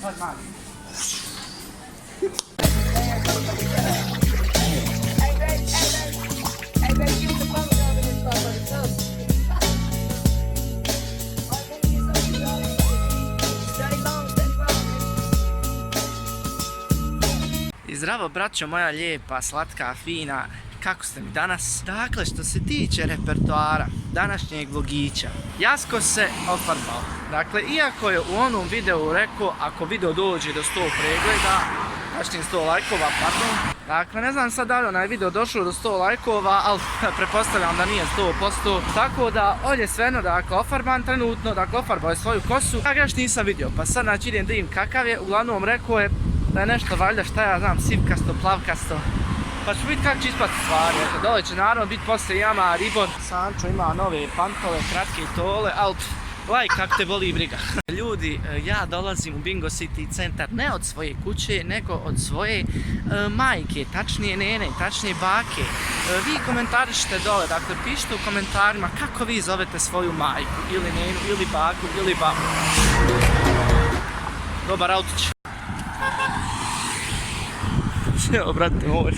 I zdravo braćo moja lijepa, slatka, fina, kako ste mi danas? Dakle, što se tiče repertoara današnjeg vlogića, Jasko se ofarbao. Dakle, iako je u onom videu rekao, ako video dođe do 100 pregleda, tačnije 100 lajkova, pardon. Dakle, ne znam sad da li onaj video došao do 100 lajkova, ali pretpostavljam da nije 100%. Tako da, ovdje je svejedno, dakle, ofarban trenutno, dakle, ofarbao je svoju kosu. Ja ga još nisam vidio, pa sad znači idem da vidim kakav je. Uglavnom rekao je da je nešto valjda, šta ja znam, sivkasto, plavkasto. Pa ću vidjeti kako će ispati stvari. Dakle, dole će naravno biti poslije jama Ribor. Sancho ima nove pantole, kratke tole, ali like kako te boli briga. Ljudi, ja dolazim u Bingo City centar ne od svoje kuće, nego od svoje majke, tačnije nene, tačnije bake. Vi komentarišite dole, dakle pišite u komentarima kako vi zovete svoju majku, ili nenu, ili baku, ili babu. Dobar autić. Evo, brate moj.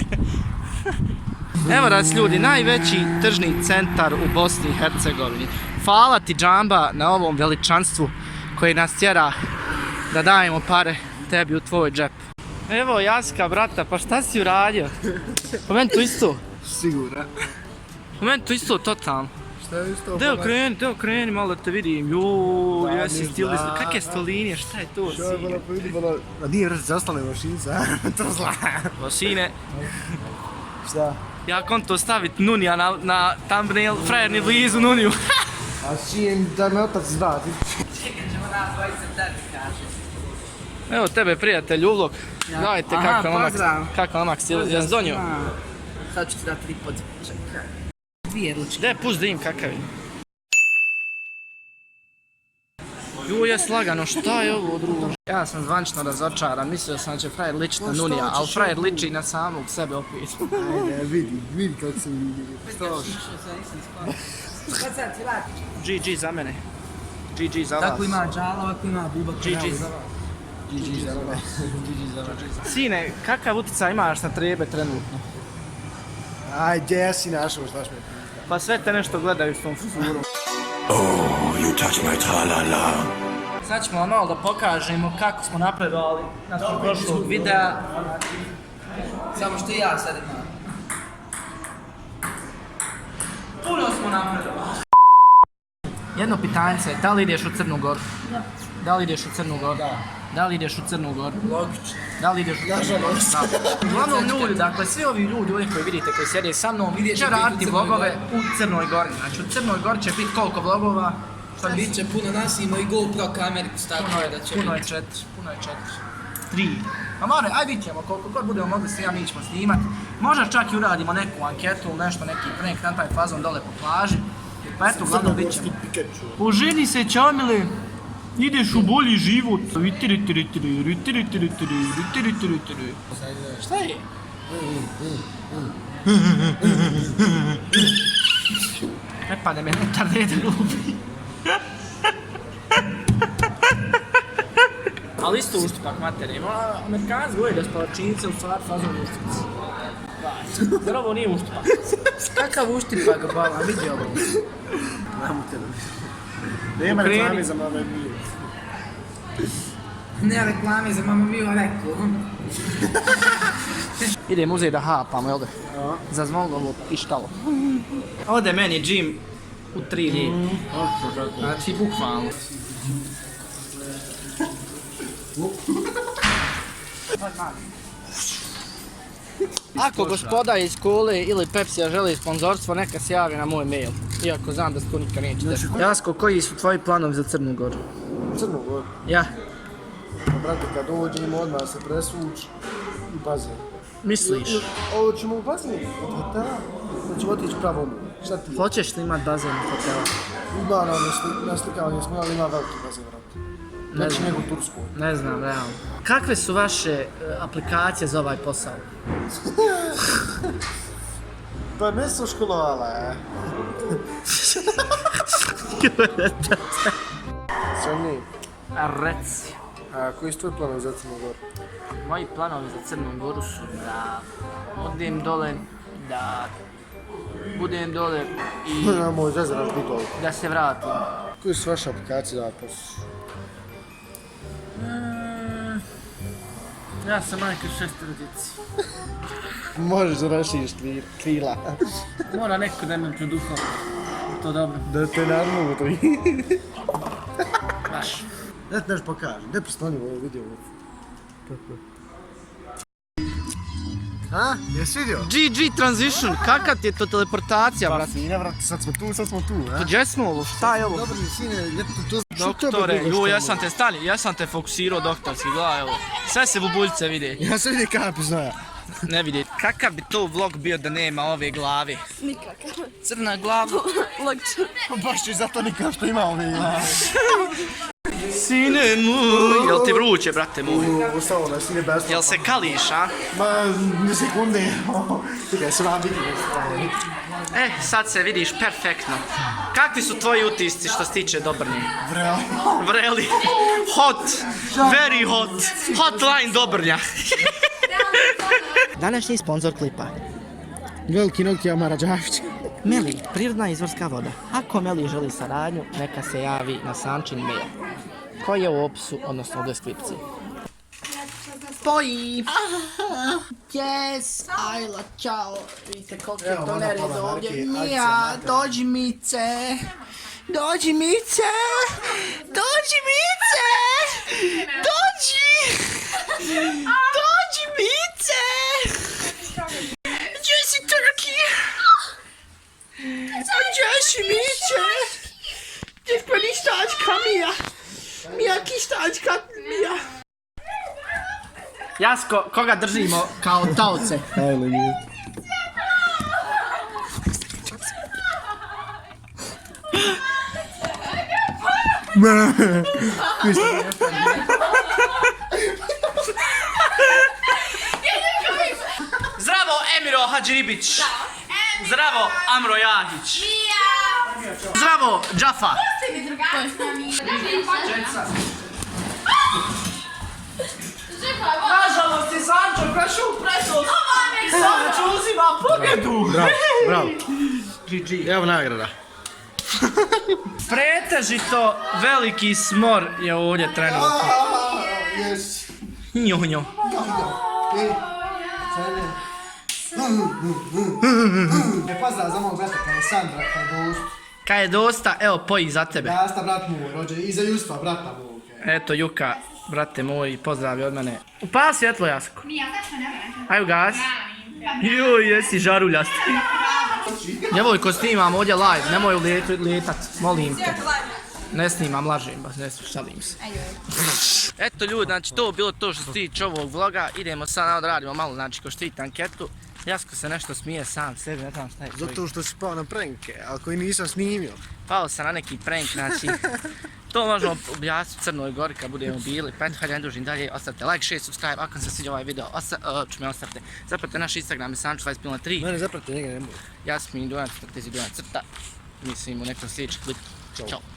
Evo nas ljudi, najveći tržni centar u Bosni i Hercegovini. Hvala ti džamba na ovom veličanstvu koji nas tjera da dajemo pare tebi u tvoj džep. Evo Jaska, brata, pa šta si uradio? Po meni to isto. Sigurno. Po meni to isto totalno. Šta je isto? Deo kreni malo da te vidim. Juuu, jesi stilizno. Kakve sto linije, šta je to? Šta je bilo vidjelo? A nije vrst za ostale mašinca, to zla. Vasine. Šta? Ja konto stavit Nunija na thumbnail, frajer ni blizu Nuniju. A čijem da me otac zna. Čekaj, ćemo nas dvojice tebi kaže. Evo tebe prijatelj Uvlog. Gledajte kakav onak stil. Jes donio? Sad ću ti dati 3 pod. Čekaj. 2 ručke. Gdje puš da im kakav je? Ju, jes lagano, šta je ovo drugo? Ja sam zvančno razočaran, mislio sam da će frajer ličiti na Nunija, ali frajer liči na samog sebe opet. Ajde, vidi kako se vidi. Što hoš? Kad sad ti lati? GG za mene. GG za vas. Tako ima džala, ovako ima buba. GG za vas. GG za vas. Sine, kakav utjecaj imaš na trebe trenutno? Ajde, gdje si našao, šta šme? Pa sve te nešto gledaju s tom frizurom. Oh, you touch my tra-la-la. Sad ćemo vam malo da pokažemo kako smo napredovali nakon prošlog videa. Samo što ja sad imam. Puno smo napredovali. Jedno pitanje je, da li ideš u Crnu Goru? Da. Da li ideš u Crnu Goru? Da. Da li ideš u Crnu Goru? Logično. Da li ideš u Crnu Goru? Da. Uglavnom ljudi, dakle svi ovi ljudi ovdje koji vidite, koji sjede sa mnom, će raditi vlogove u Crnoj Gori. Znači u Crnoj Gori će biti koliko vlogova? Bit će puno nas, ima i GoPro kameriku stavljaju da će Puno je biti. 4, 3. Pa more, aj vidit ćemo, koliko god budemo mogli mi ćemo snimati. Možda čak i uradimo neku anketu, nešto, neki prank na taj fazon dole po plaži. Pa eto, uglavnom vidit ćemo. Oženi se Čamile, ideš u bolji život. Šta je? Ne pade me notar, ne da glupi. Ali isto uštupak materije. Amerikanci govori da spalačinice u stvar fazom uštupici. Jer ovo nije uštupak. Kakav uštipak bala, vidi ovo. Namo te da nema reklame za Mama Mio. Ne reklame za Mama Mio, rekao. Idem uzeti da hapamo, jel da? Zazvonilo ovo pištalo. Ode meni Jim u 3 lijepi. Znači, bukvalno. Ako gospoda iz Kole ili Pepsija želi sponzorstvo, neka se javi na moj mail. Iako znam da se to nikad neće desiti. Jasko, koji su tvoji planovi za Crnu Goru? Crnu Goru? Ja. Brate, kad dođemo odmah se presvući i bazen. Misliš? Ovo ćemo u bazen? Da, da ćemo otići pravo. Šta ti je? Hoćeš li imat bazen u hotelu? Ima na slikavanje smo, ali ima veliki bazen, brate. Znači nego u Tursku. Ne znam, realno. Kakve su vaše aplikacije za ovaj posao? Pa ne su školovala, Srednji. Reci. A koji su tvoji planovi za Crnu Goru? Moji planovi za Crnu Goru su da odem dole, da budem dole i Moj zezeraš biti dole. da se vratim. Koji su vaše aplikacije za posao? Ja sam majka 6 djeci. Možeš da rašiš krila. Mora neko da me produha. To dobro. Da te narmu to i. Baš. Da ti nešto pokažem, gdje prislonimo ovo video? A? Jesi vidio? GG Transition, kakva ti je to teleportacija, brate? Fina, brate, sad smo tu, a? Gdje smo ovo? Šta je ovo? Dobro mi, sine, ljeto to... Doktore, ja sam te fokusirao doktorski, gledaj ovo. Sve se bubuljice vide. Ja sam vidio kapi, znaja. Ne vidi. Kakav bi to vlog bio da nema ove glave? Nikakav. Crna glava. Logično. Baš ću zato nikad što ima ove glave. Sine moj. Jel ti vruće, brate moj? Ustavo na sine besplatno. Jel se kališ, a? Ma, ni sekunde. Čekaj, se vam vidi. Sad se vidiš perfektno. Kakvi su tvoji utisci što se tiče Dobrnje? Vreo. Vreli. Hot. Very hot. Hotline Dobrnja. Današnji sponsor klipa. Veliki nokti Amara Đafić. Meli, prirodna izvorska voda. Ako Meli želi saradnju, neka se javi na Sančin mail, koji je u opisu, odnosno u deskripciji. Spoji! Yes, ajla, čao. Vidite koliko je to nered ovdje. Mija, dođi Mice. Dođi Mice. Dođi Mice. Dođi. Dođi Mice. Gdje si Turki? Gdje si Mice? Gdje pa ništačka Mija? Mija kištačka Mija. Jasko, koga držimo kao taoce? Ajle, nije. Zdravo Emiro Hadžibić. Zdravo Amro Jahić. Zdravo Džafa. Nažalost je Sančo prešao u prednost. Sančo uzima pobjedu. Bravo. GG. Evo nagrada. Pretežito veliki smor je ovdje trenutno. Yes. Njo. Ne pozdrav za mog brata kada je Sandra, kada je dosta. Kad je dosta, evo poji za tebe. Jasta, brat moj, rođe, i za Jusfa, brata moj. Eto Juka, brate moj, pozdravi od mene. Upala svjetlo, Jasko. Aj ugas. Joj, jesi žaruljast. Djevojko, snimam ovdje live, nemoj letat, molim te. Ne snimam, lažem, ne šalim se. Eto ljudi, znači to bilo to što se tiče ovog vloga. Idemo sad da radimo malo, znači ko štiti anketu. Jasko se nešto smije sam sebi, ne znam šta je. Zato što si pao na pranke, a koji nisam snimio. Pao sam na neki prank, znači to možemo objasniti u Crnoj Gori kad budemo bili. Pa eto, hajde ne dužim dalje, ostavite like, share, subscribe, ako vam se sviđa ovaj video, ostavite. Zapratite naš Instagram, je Sancho2003. Mene zaprate, njega ne mogu. Jasmin Donac, Tezi Donac crta. Mislim u nekom sljedećem klipu. Ćao.